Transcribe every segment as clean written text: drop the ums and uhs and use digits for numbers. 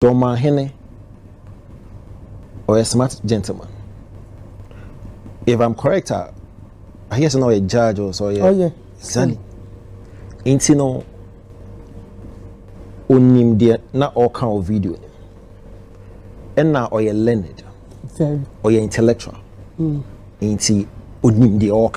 Dormaa Hene or a smart gentleman. If I'm correct, I hear now a judge or so. Yeah. Oh yeah. Exactly. Ain't no onim there not all kind of video. And now or you learned. Very. Or you intellectual. Ain't onim the all.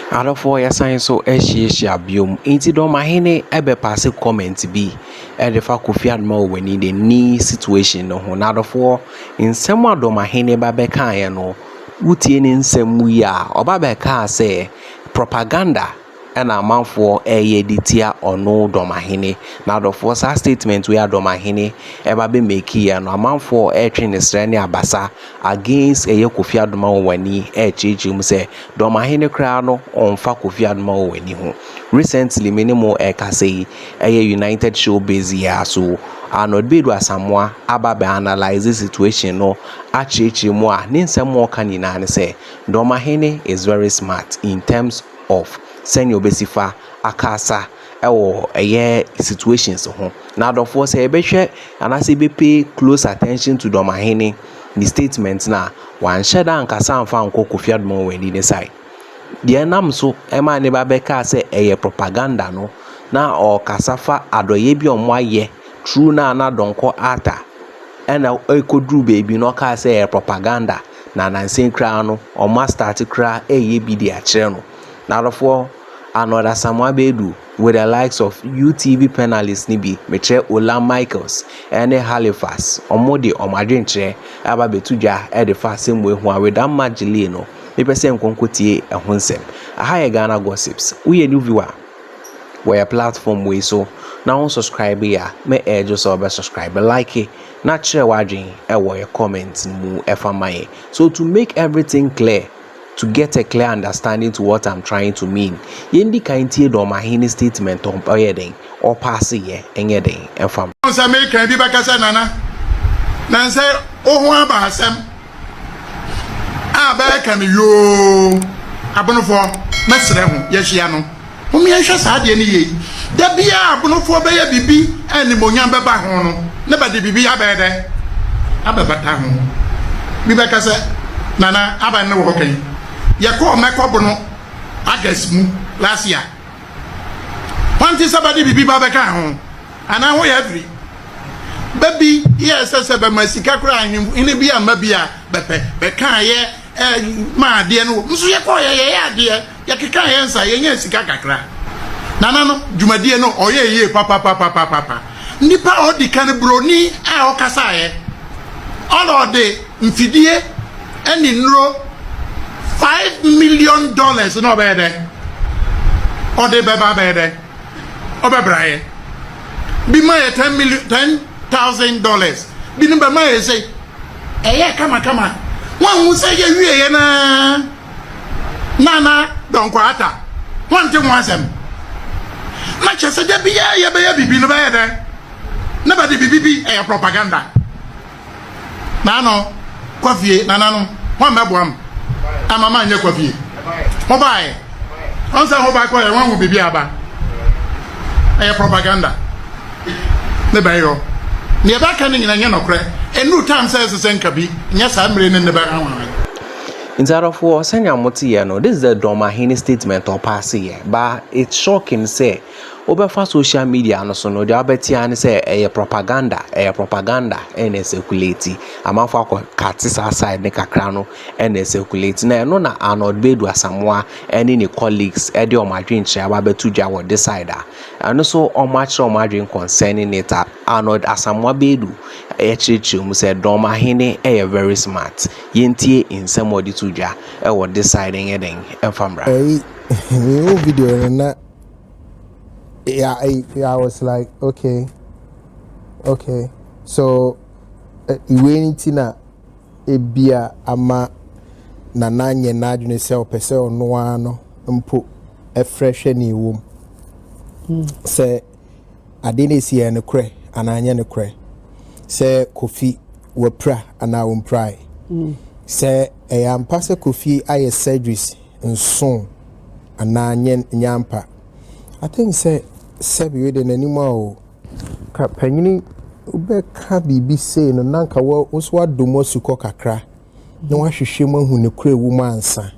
Out of 4 years, I saw a biom. Ain't it Dormaa Hene ebe pass comment be. Edefa Kofi Anorld when in the knee situation no out of 4 in some Dormaa Hene babeka ya no. Utie ni nsem wi a obabeka say propaganda and amanfo editia ono Dormaa Hene na do for sa statement we Dormaa Hene eba be make ya no amanfo train Israeli abasa against Kofi Anorld wani chichim say Dormaa Hene kra no onfa Kofi Anorld wani ho recently minimo say United Showbiz ya so Anorld bedu Asamoah ababe analyze the situation no achichi mu a ne nsem mo ka nyina ne say Dormaa Hene is very smart in terms of senior besifa akasa ewo situations ho na adofo say ebehwe anase be pay close attention to Dormaa Hene the statement na wan sheda ankasa amfa nko Kofi Anorld wani ne side de nam so ema ne ba beka say propaganda no na o kasafa adoye bi omo aye true na donko ata ena ekodru baby no ka say propaganda na nansen kra no o master kra bi di a kire no na adofo Anorld Asamoah bedu with the likes of UTV panelists nibi metre Ola Michaels ene Halifax omode omadwenche aba betuja e de fa semwe ho with that magile no me pese nkonkotie ehonsem aha ye Ghana gossips we new viewer where platform we so now subscribe ya me just over subscribe like na share wadwin e wo your comments mu efamaye so to make everything clear to get a clear understanding to what I'm trying to mean. Yendi kaintie Dormaa Hene statement on oyeden or pass ye enyeden enfam. Onsa me kan bi bakasa nana. Na say ohun aba asem. Aba kan yo. Abonofo mesre ho ye hia no. Mo me hwe sa de ne ye. Da bia abonofo be ye bibi eni monyam be ba ho no. Ne ba de bibi abede. Ababata ho. Bi bakasa nana aba ne wo kan. Yako mekobono agasmu last year. Panti sabadi bibi babeka ho. Ana ho ya free. Baby, yes sebe masika kura ahim ini bia mabia bepe beka ye ma de no. Nso yako ye ade ya keka ye nsa ye nya sika kakra. Nana no dwumadie no oye papa. Nipa odi kan broni a okasa ye. All of the mfidie eni nro $5 million no bede or de beba bede obebraye bi ma $10,000 bi no be ma say kama wan hu say ye wie na donko ata wan te mo asem ma chese de bi ye be bibi no bede na ba de bibi propaganda na no kwafie na no wan meboam amama anye kwafie mo bae on say ho ba ko ye wan hu bibi aba propaganda ne ba yo ne ba kan nyina nye nokre enu time says senka bi nya sa mre ne ba anwa Inzarofo senya motiye no this is the Dormaa Hene statement or pass here but it's shocking say over social media no so no the abetia ne say propaganda and circulate amafo akatis aside ne kakra no and circulate na no na Anorld bedu Asamoah and ni colleagues e de omadwen kire ababetuja wo decider and so omachi omadwen concerning it Anorld Asamoah bedu chichi mu say Dormaa Hene very smart yentie insem odi tuja e wo deciding eden enfamra video na I was like, okay. So, Iwenitina ebia ama na nanye na adwene se opese ono ano mpo e fresh ni wom. Se adene si ene kre ananya ne kre. Se Kofi wepra ana womprai. Se ampa se Kofi aye surgeries nson ananya nyampa. I think say sebi we de nanima o ka panyini ube ka bibi say no nanka wo so adomo suko kakra na wa hwehwe mu hu ne kura wu mansa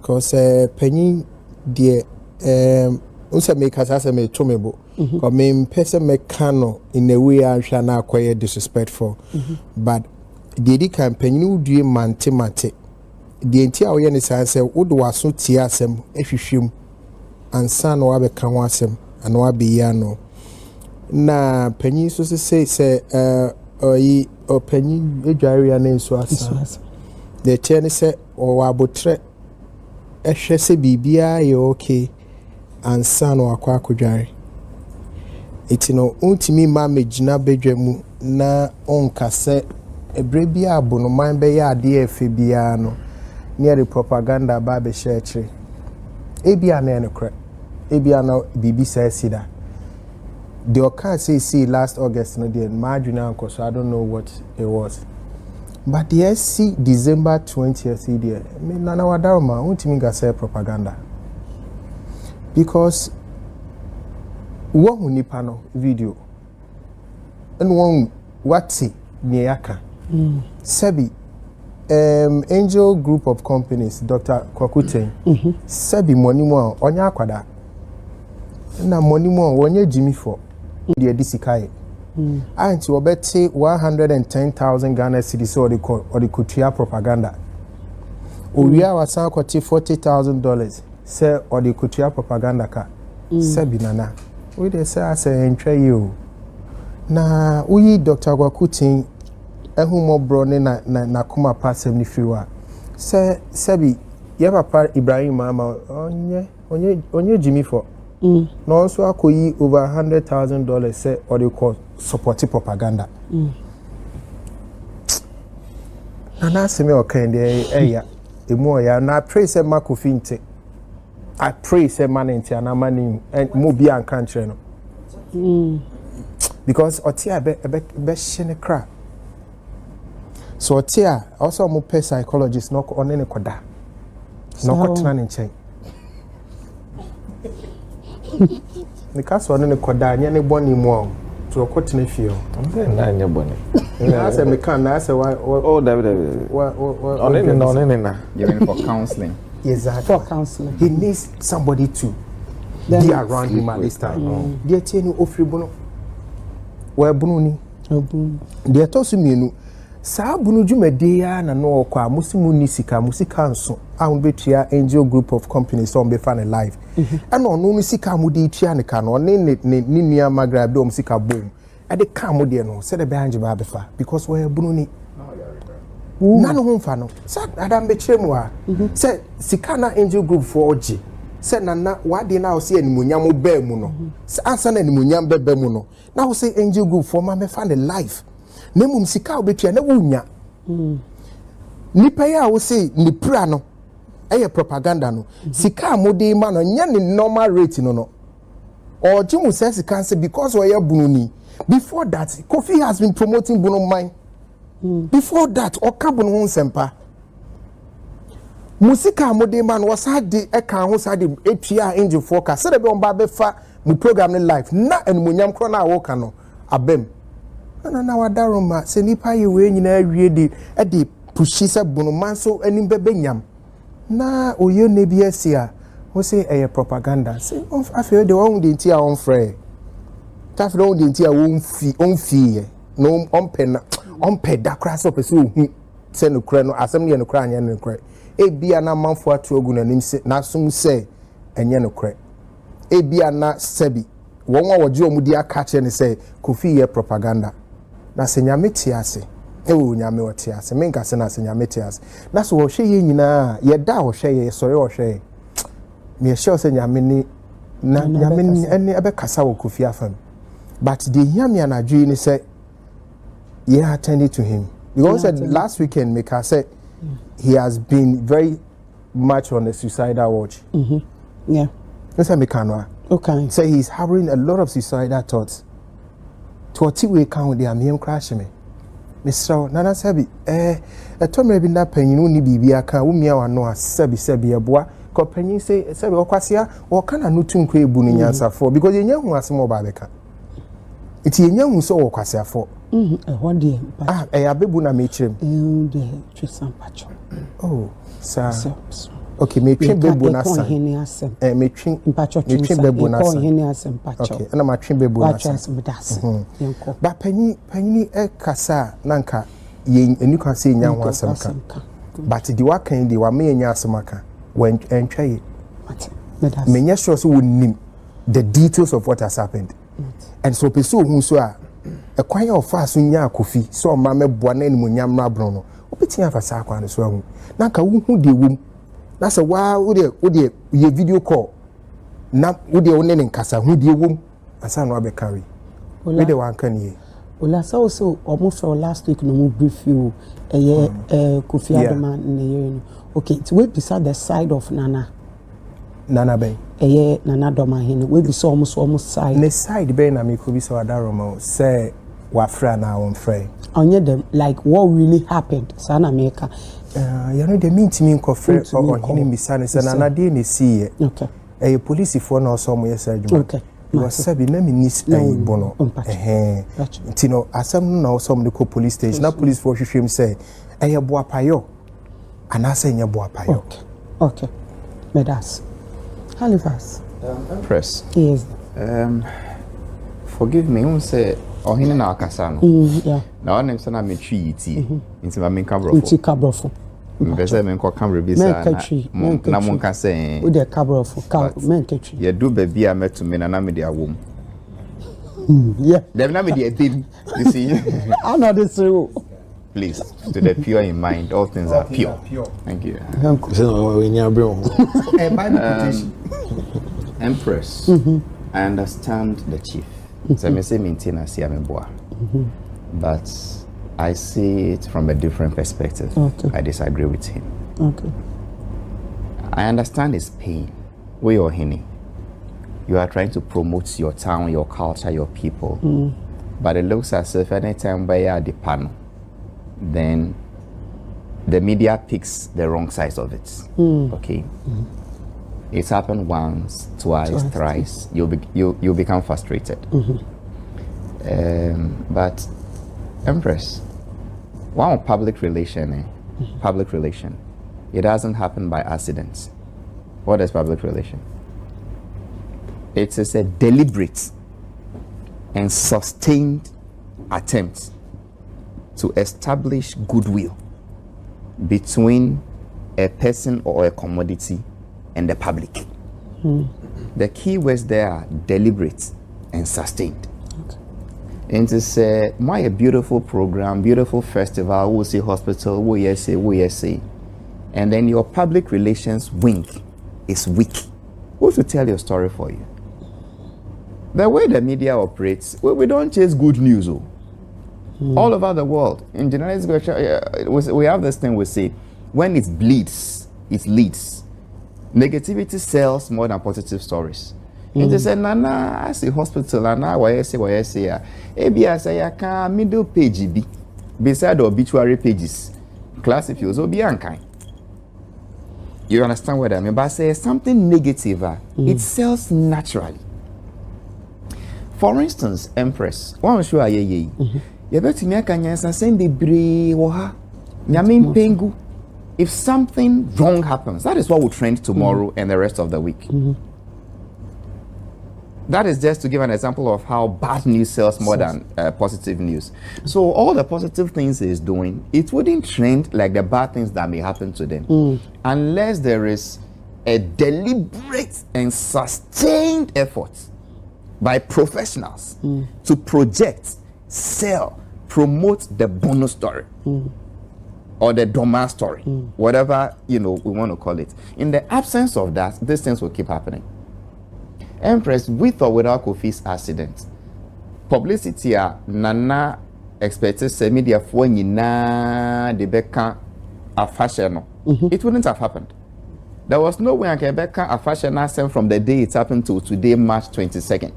because panyin de unsa make us as me tomebo ko me person me kano in a way I shall na acquire disrespectful but the campaign you do mante the entire way ne say wodo waso tie asem ehwehwem ansa na wa be kan wasem ana wa be ya no na panyin so say oyi panyin edware na nso asa the chain say o wa botre ehwe se bibia ye okay ansa na akwa akodware etino untimi ma megina bedwam na onkase ebrebia abono man be ya ade efe bia no near the propaganda ba be share ebia na enekra ebia na bibi says that the occur say last August no the marginal uncle, so I don't know what it was but the SC December 20th there me nana wadaroma untimi ga say propaganda because one nipa no video and one what's niaka Sebi Angel Group of Companies Dr. Kwakuten Sebi money mo onya akwada na money mo wonye Jimmy for the disikaye anti obeti 110,000 Ghana cedis or the kutia propaganda Oria wasan kwati $40,000 say or the kutia propaganda ka Sebi nana we dey say as entry you na uyi Dr. Kwakuten ehumo bro ne na kuma pa 73 say Sebi ye papa Ibrahim mama onye Jimmy for no also akoyi over $100,000 say or they call support propaganda na se me okay dey eya emu ya na pray say makofinte I pray say manenti ana mani mo bi an country no because otia be shine cra so otia also mo pay psychologist no on ne koda no ko tena ne nchen ne kaso on ne koda anya ne boni mo to ko tena fie o na anya boni na say me kan na say oh David on ne na giving for counseling. exactly for counseling. he needs somebody to be around him at this time dia tienu ofribono wa bunu ni dia tosu mienu saa bunu dwumade ya na no kwa musimu ni sika musika nso ahun betua Angel Group of Companies on be fan live ana ono no sika mu de tua ne ka no ne nua magra be o musika bom e de ka mu de no se de be anje ba be fa because wa bunu ni na no ho fa no sa adam be kire mu a se sika na Angel Group for oji se na wa de na o se animonyam ba mu no se ansa na animonyam ba mu no na o se Angel Group for ma me fan live nemum sika obetua na wunya nipa ya wo say ni pra no eye propaganda no sika amode ma no nya ni normal rate no or jimu say sika say because we are bununi before that Kofi has been promoting bunu mine before that oka bunu ho sempa musika amode ma no wasade e kan ho sade etua Angel forecast say be on ba be fa mu program ni live na enmunyam kro na wo ka no abem na wadaroma se nipa ye we nyina awie de pushi se bunu manso anim bebenyam na oye ne bi asia wo se eye propaganda se afio de won de ntia on frɛ ta fro de ntia on fi no on pe da kra so pese ohu se no kra no asem ne no kra anya no kra e bia na manfo atu ogu nanim se na sum se enye no kra e bia na Sebi won wa woje omudi aka che ne se Kofi ye propaganda na se nyame tiase ewo nyame otiase menka se na se nyame tiase na so wo hwe ye nyina ye da wo hwe ye sori wo hwe me hwe se nyame ni na nyame ni ene ebe kasa wo Kofi afam but the nyame anadwi ni say ye attended to him because last weekend Meka said he has been very much on the suicidal watch yeah say Meka no okay say he's harboring a lot of suicidal thoughts to what we count the am crash me Mr. Nana Sebi a tomre bi na panyinu ni bibia ka wo mia wa no Sebi eboa ko panyin say Sebi okwasia wo kana no tunkwe ebu no nyansa for because yenye hu asem oba beka Iti enya hu so wo kwasiafo. Ɛhɔ deɛ. Abebu na mechirem. De twesam pacho. Oh, sa. Okay, me twen bebu na san. Me twen bebu na san. Hene asem pacho. Okay, na ma twen bebu na san. Yenko. Ba panyi kasa nanka ye enu kan se nya ho asem ka. But the wakan di wa me nya asem aka. When entwa me nya sure so wonim the details of what has happened. And so peso hu so a kwan of fa so nya akofi so ma me boa na enimu nya mra bro no obetin afa sa kwan so ahu na ka hu de wom na se wa wo de ye video call na wo de woni nkasa hu de wom asa no abe carry we de wan kan ye ola so almost for last week no mo brief you Kofi Adoma ne ye okay it we beside the side of Nana Ben Nana Dormaa Hene we be so almost side ne side ben na me ko bi so adaroma say wa fra na won frɛ onye them like what really happened sana America you know the mean to me ko frɛ or Hene misane say Nana dey ne see okay police for na so mo yes adwuma okay was sabi na me ni spy bono ntino asam na so mo ko police station na police for hwehwem say boapayo anasa nya boapayo okay medas Halifax. Press. Yes. Forgive me, who say Hene na akasa no. Yeah. Na one name say na me twi iti. Nti ma me kabrofo. Nti kabrofo. Mbese me nko kamera bi sa na mon ka say. Wo de kabrofo ka men ketwi. Ye do ba bi a meto me na me de awom. Yeah. Dem na me de edin. You see. I know this. Please, to the pure in mind, all things are pure. Thank you. Empress, I understand the chief. So I say maintain as but I see it from a different perspective. Okay. I disagree with him. Okay. I understand his pain. We are Hene. You are trying to promote your town, your culture, your people. But it looks as if anytime we are the panel, then the media picks the wrong side of it. Okay, it's happened once, twice, thrice. You'll become frustrated. But Empress, one public relation, public relation, it doesn't happen by accident. What is public relation? It is a deliberate and sustained attempt to establish goodwill between a person or a commodity and the public. The key words there are deliberate and sustained. And to say, my a beautiful program, beautiful festival, we'll see hospital, we say, and then your public relations wing is weak. Who should tell your story for you? The way the media operates, we don't chase good news. All over the world, in journalism, we have this thing we say, when it bleeds, it leads. Negativity sells more than positive stories. And they say, Nana, I see hospital, Nana, why I say, I say, I can middle page be beside the obituary pages. Class if you so be unkind. You understand what I mean? But I say something negative, it sells naturally. For instance, Empress, one show ye. You bet me can send the brave pengu. If something wrong happens, that is what will trend tomorrow and the rest of the week. That is just to give an example of how bad news sells more than positive news. So all the positive things he is doing, it wouldn't trend like the bad things that may happen to them, unless there is a deliberate and sustained effort by professionals to project, sell, promote the bonus story or the Dormaa story, whatever we want to call it. In the absence of that, these things will keep happening. Empress, with or without Kofi's accident, publicity Nana expected media for the Becca a fashion. It wouldn't have happened. There was no way I can back a fashion accent from the day it happened to today, March 22nd.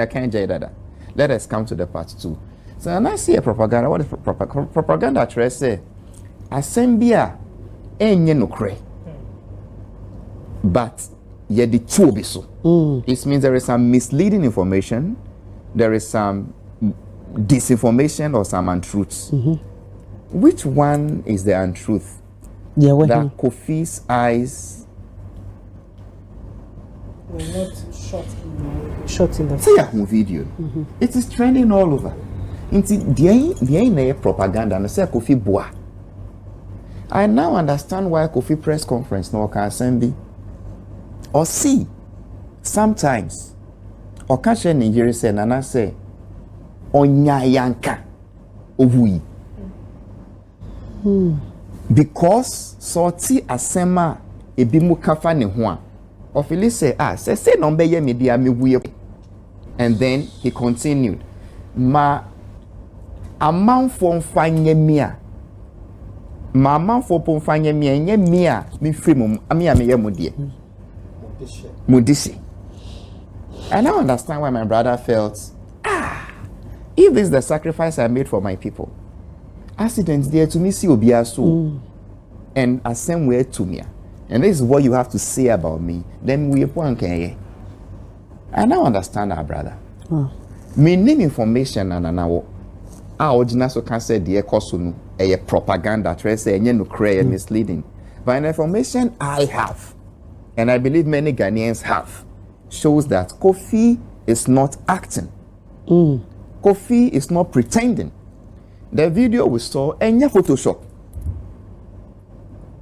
I can't say that. Let us come to the part 2. So when I see a propaganda, what is propaganda? Try say, Asembia, enye no kre. But ye the two so. It means there is some misleading information, there is some disinformation or some untruths. Which one is the untruth? Yeah, That Kofi's eyes were not shot in the see a video. It is trending all over. Into the propaganda and say Kofi boa. I now understand why Kofi press conference no can send or see sometimes or catch a Nigeria say Nana say onyayanka ovui. Because sorti asema ebimu kafa ne ho a ofili say say no be ye media me wuye. And then he continued ma amount for mfanye mia ma amount for mfanye mia nye mia me free ami ye modie mudishi. And I understand why my brother felt if this is the sacrifice I made for my people, accidents there to me see obia so and a same way to me, and this is what you have to say about me, then we upon can. I now understand our brother. Me name information and now our original so can say the ekosunu a propaganda try say no cray misleading. But the information I have, and I believe many Ghanaians have, shows that Kofi is not acting. Kofi is not pretending. The video we saw, any Photoshop.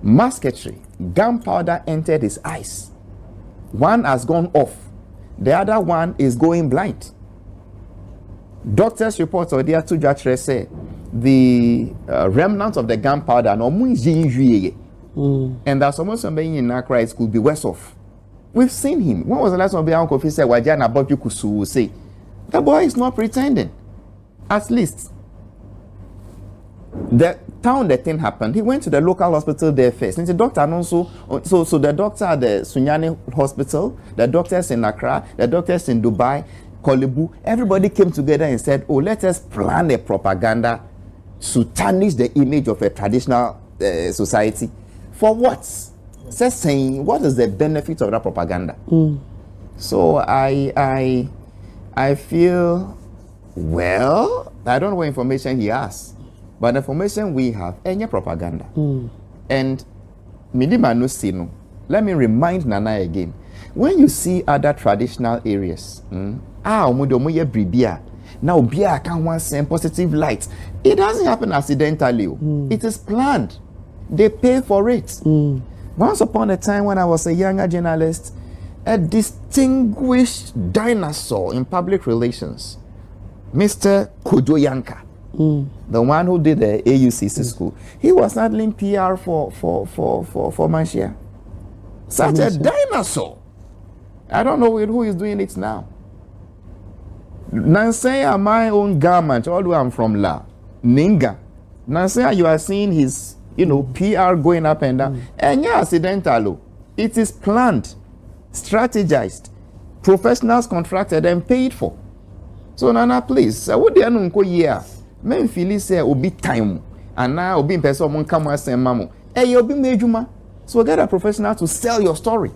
Musketry, gunpowder entered his eyes. One has gone off. The other one is going blind. Doctors' reports or there to judge say the remnants of the gunpowder no and that's almost somebody in Accra could be worse off. We've seen him. When was the last time Kofi said Wajana about you could say? The boy is not pretending. At least the town the thing happened, he went to the local hospital there first. And the doctor also so the doctor at the Sunyani hospital, the doctors in Accra, the doctors in Dubai, Kolebu, everybody came together and said, oh, let us plan a propaganda to tarnish the image of a traditional society. For what? Just saying, what is the benefit of that propaganda? So I feel, well, I don't know what information he has, but the information we have, any propaganda. And let me remind Nana again, when you see other traditional areas, now Bia can want some positive light. It doesn't happen accidentally. It is planned. They pay for it. Once upon a time when I was a younger journalist, a distinguished dinosaur in public relations, Mr. Kojo Yanka, the one who did the AUCC school, he was handling PR for Manchia. Such a dinosaur. I don't know who is doing it now. Nansea, my own garment, although I'm from La Ninga. Nansea, you are seeing his, PR going up and down. And yeah, accidental. It is planned, strategized, professionals contracted and paid for. So Nana, please, what do you know? Yeah, men feel say obi time, and now obi in person come and say mamu. Hey, obi mejuma. So get a professional to sell your story,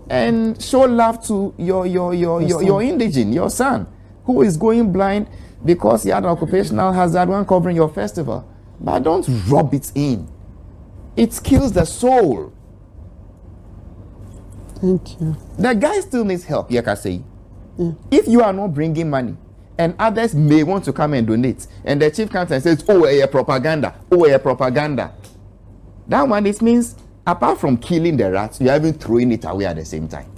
and show love to your indigene, your son, who is going blind because he had an occupational hazard when covering your festival. But don't rub it in. It kills the soul. Thank you. The guy still needs help, you can say. If you are not bringing money, and others may want to come and donate, and the chief comes and says, oh, a propaganda, that one, it means, apart from killing the rats, you are even throwing it away at the same time.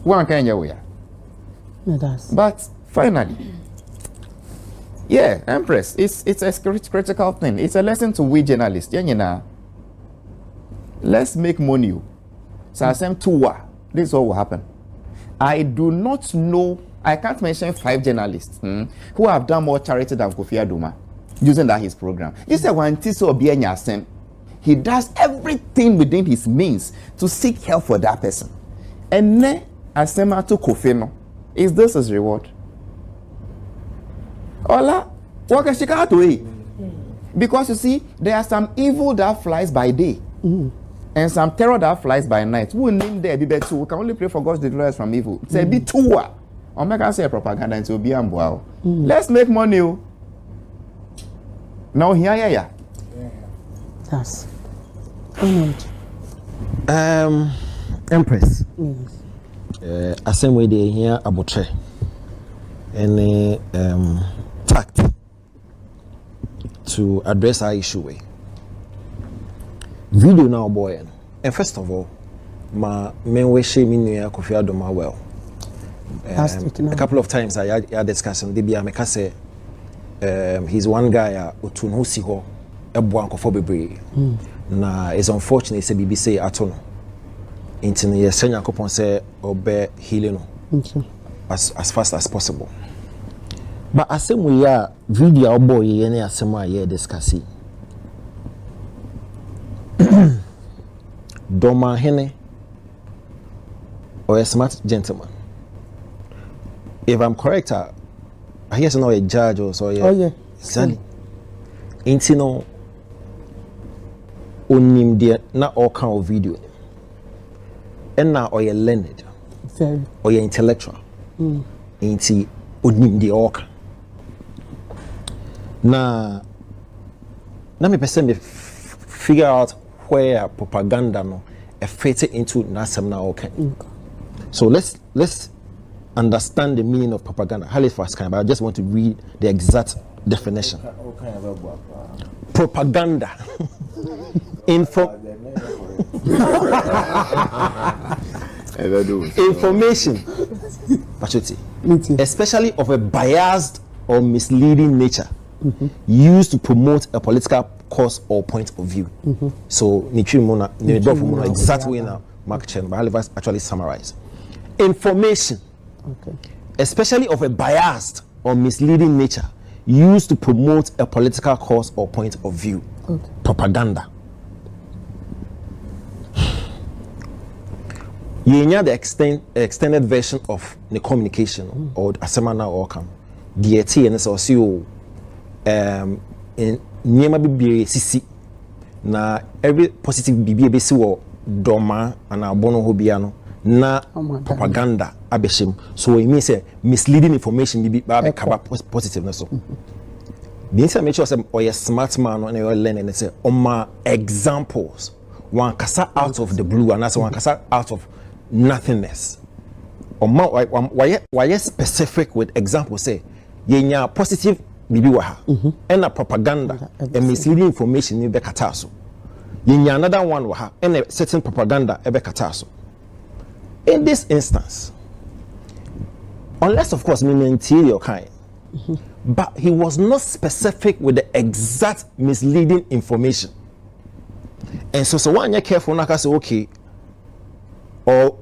One kind of way. It does. But finally, yeah, Empress, it's a critical thing. It's a lesson to we journalists. Let's make money. So I said, this is what will happen. I do not know, I can't mention 5 journalists who have done more charity than Kofi Adoma using that his program. You say one Tiso he does everything within his means to seek help for that person. And then Asamoah to Kofi no. Is this his reward? Ola, what can she cut away? Because you see, there are some evil that flies by day. And some terror that flies by night. We name there be better. We can only pray for God's deliverance from evil. Say be two. Omega say propaganda into be amboa. Let's make money. Now here yeah. Yes. Anorld. Empress. Yes. Asamoah dey here abotre. Any tact to address our issue. Video now, boy. And first of all, my main way shaming me Kofi Adoma well. A couple of times I had discussion. I say he's one guy who knows he ho a buanko for bebre. Na it's unfortunate say BBC atono. Into the senior coupon say obey healing as fast as possible. But as we are video boy any Asamoah here discussing. Dormaa Hene or a smart gentleman. If I'm correct, I hear no a judge or so. Oh yeah. Exactly. Intino onim dia na all kind of video. And now or you learned. Very. Or you intellectual. Inti onim dia all kind. Na me person me figure out where propaganda no fit into nasem na okay. So let's understand the meaning of propaganda. Highly fast kind, but I just want to read the exact definition. Propaganda. Information. Especially of a biased or misleading nature. Used to promote a political cause or point of view. So, exactly now, Mark Chen, but I'll actually summarize. Information, especially of a biased or misleading nature, used to promote a political cause or point of view. Propaganda. You know the extended version of the communication or Asamoah or come. DAT and SOCO. In nyema bibie sisi na every positive bibie besi wo Dormaa and abono ho bia no na propaganda abeshim. So it means misleading information bibi ba be kaba positive na so. Being say make sure say or smart man and you learn and say oma examples one kasa out of the blue and that's one kasa out of nothingness. Oma why specific with example say yenya positive bibi wa ha and a propaganda and misleading information ni be kataso yenya another one wa ha and a certain propaganda e be kataso. In this instance, unless of course me interior kind, but he was not specific with the exact misleading information, and so one you careful na say okay or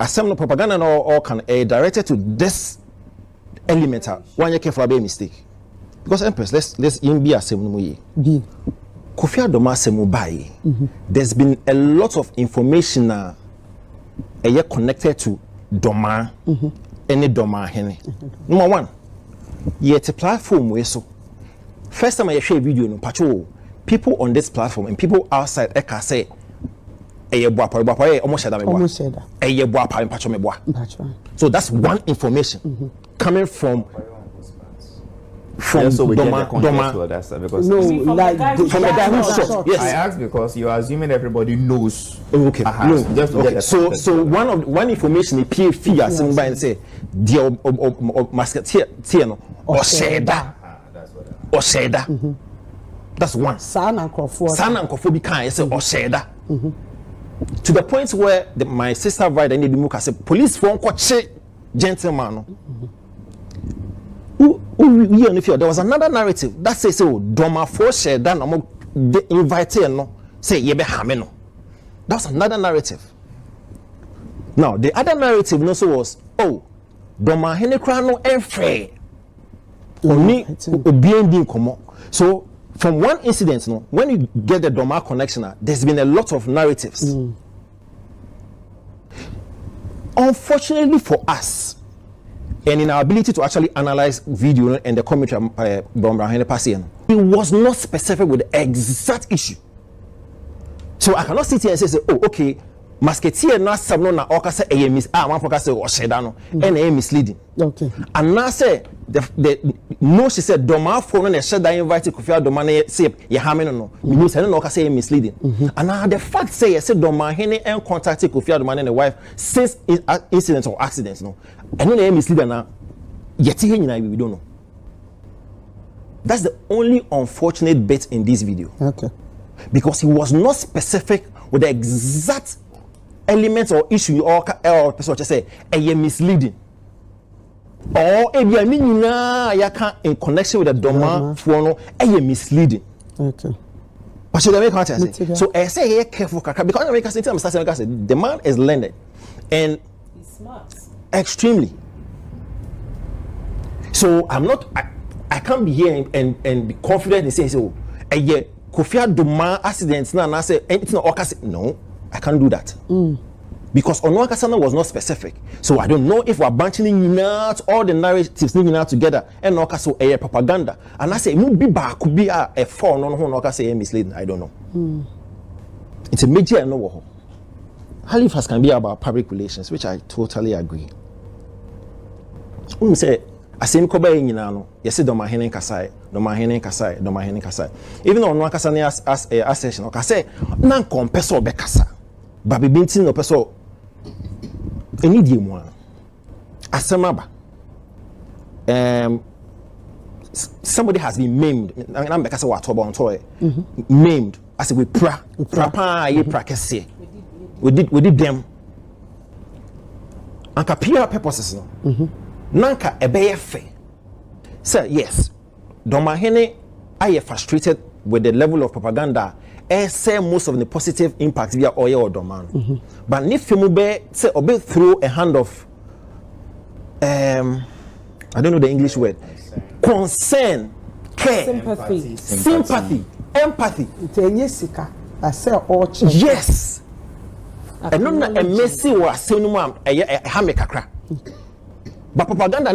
assembly propaganda or can directed to this element one you careful be a mistake because Empress let's be a same way be Kofi Adoma semu bae. There's been a lot of information connected to Dormaa any Dormaa Hene. Number one, yet a platform where so first time I share a video no patrol people on this platform and people outside eka say so that's one information coming from so we Dormaa. Because no, like from the guy who shot. Yes, I asked because you're assuming everybody knows. Okay. No. Just to Okay. get So one information appear fear somebody and say the masketeer no or sheda. That's one. Sana nkofo bi kan say or sheda. To the point where my sister bride and the say police phone koche gentleman no. There was another narrative that says Dormaa for share that no invited no say yebe hame no. That's another narrative. Now the other narrative no so was Dormaa Hene kra no enfre oni obiendin komo. So from one incident no when you get the Dormaa connection there's been a lot of narratives. Unfortunately for us and in our ability to actually analyze video and the commentary Dormaa Hene passing, it was not specific with the exact issue. So I cannot sit here and say, oh, okay, Musketeer na asem no na oka say e miss one for say o sheda no and e misleading. Okay. And now say the no she said Dormaa phone na sheda invite Kofi Dormaa na say ye ha me no me say no oka say misleading. And now the fact say say Dormaa Hene en contact Kofi Dormaa and the wife since incidents or accidents no. And no misleading na yet we don't know. That's the only unfortunate bit in this video. Okay. Because he was not specific with the exact elements or issue or person just say a misleading. Or a in connection with the Dormaa phone a misleading. Okay. But should I make sense? So I say here careful because I make a statement. The man is learned and he's smart. Extremely. So I'm not I can't be here and be confident in saying so a Kofi Dormaa accidents now and I say it's not okay. No, I can't do that. Because Onoakasana was not specific. So I don't know if we're bunching out all the narratives out together and Okaso a propaganda. And I say could be a phone on Honokasa misleading. I don't know. It's a major and no. Halifax can be about public relations, which I totally agree. Say asem ko ba nyina no yesi Dormaa Hene kasai even on one kasa as session o kase na kompeso be kasa ba bibinti no peso eni die mu Asamoah somebody has been maimed na be kasa wa tobo onto maimed as we pra ye prakese we did them anka PR purposes no Nanka ebeye fe. Sir, yes. Dormaa Hene are frustrated with the level of propaganda. Say most of the positive impacts via oil or Dormaa. But if you move say obe through a hand of I don't know the English word. Concern, care, sympathy, empathy. Yes. And no a messy was saying a hame kakra. But propaganda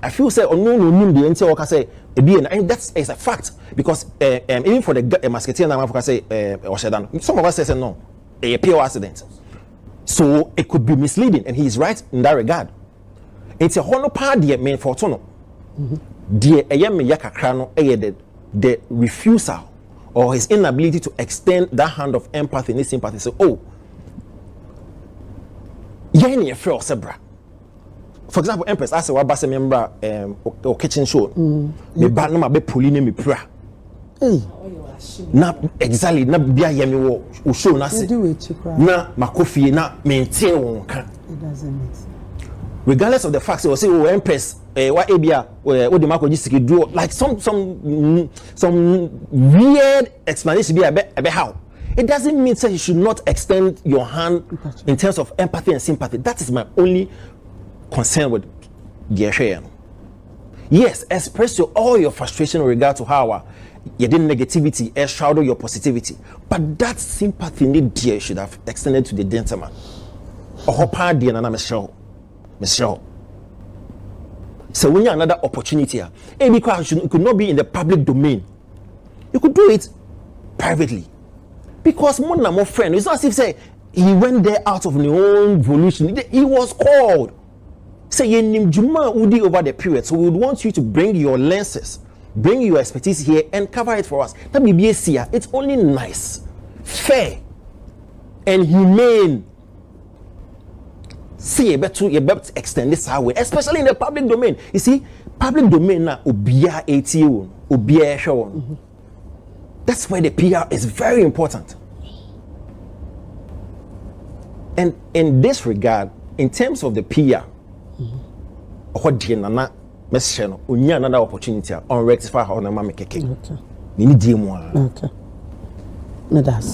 I feel say no the entire worker say and that's a fact because even for the musketeer now say some of us say no a pure accident, so it could be misleading and he is right in that regard. It's a honor part dear main fortune dear the refusal or his inability to extend that hand of empathy and sympathy. So yeah feel sebra. For example, Empress, I say, what about a member or kitchen show? Me bad no be pulling me pra. Na exactly na bia yemi wo show na se. Na makofi na maintain won kan. It doesn't make sense. Regardless of the fact say Empress what ebia wo de makoji siki do like some weird explanation be a how. It doesn't mean that you should not extend your hand in terms of empathy and sympathy. That is my only concern with the share. Yes, express all your frustration in regard to how you did negativity and shadow your positivity. But that sympathy need dear should have extended to the gentleman. Or part dear and Michelle. So when you have another opportunity, because it could not be in the public domain. You could do it privately. Because more friend, it's not as if say he went there out of his own volition. He was called. Say Juma Udi over the period. So we would want you to bring your lenses, bring your expertise here and cover it for us. That BBS it's only nice, fair, and humane. See you better extend this our way, especially in the public domain. You see, public domain na ubia ATO, ubia show. That's why the PR is very important. And in this regard, in terms of the PR, what do you know? Another opportunity on rectify how na make okay. Ni di mo. Okay. Me das.